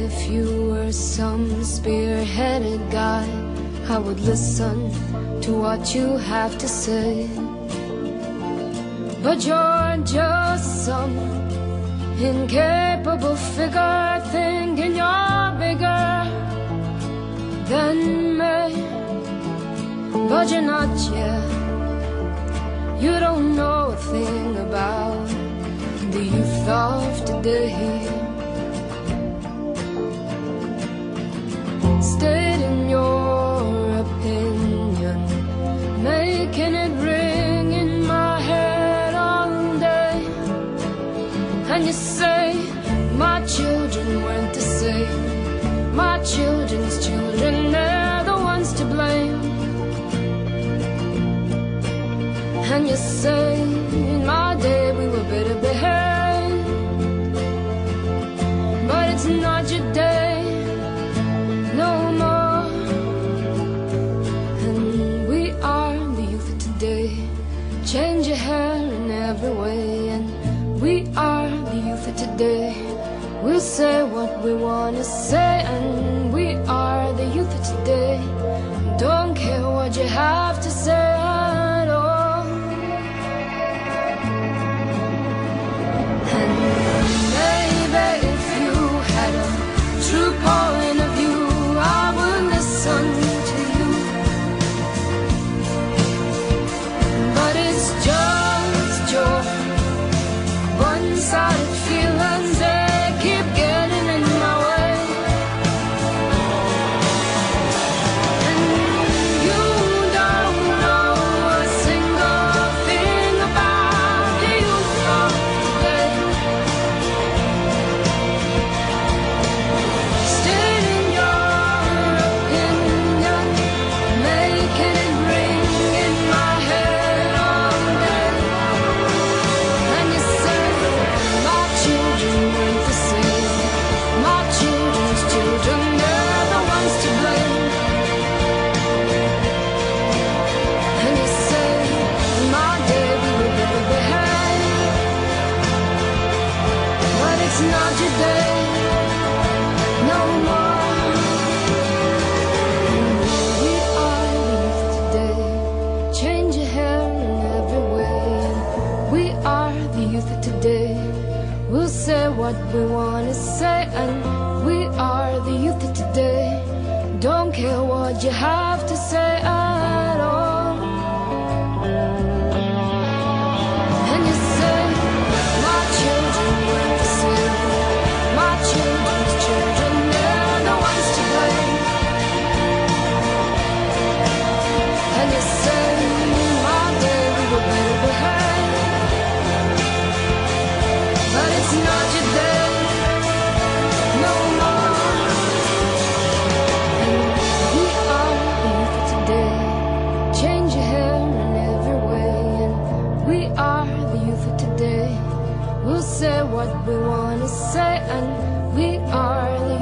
if you were some spearheaded guy, I would listen to what you have to say. But you're just some incapable figure, thinking you're bigger than me. But you're not yet. You don't know a thing about the youth of today. Stating your opinion, making it ring in my head all day. And you say my children weren't the same. My children's children, they're the ones to blame. And you say in my day we were better behaved. But it's not your day no more. And we are the youth of today. Change your hair in every way. And we are the youth of today. We'll say what we want to say. And we are the youth of today. Don't care what you have to say at all. And maybe if you had a true point of view, I would listen to you. But it's just your one-sided feelings, they keep getting in my way. And you don't know a single thing about the youth of today. Stating your opinion, making it ring in my head all day. And you say my children weren't the same. My children's children, they're the ones to blame. And you say in my day we were better behaved. But it's not your day no more. And we are the youth of today. Change your hair in every way. And we are the youth of today. We'll say what we want to say. And we are the youth of today. Don't care what you have to say at all. And you say my children weren't the same. My children's children, they're the ones to blame. And you say my day we were better behaved. But it's not your day no more. And we are the youth of today. Change your hair in every way. And we are the youth of today. We'll say what we want to say. And we are the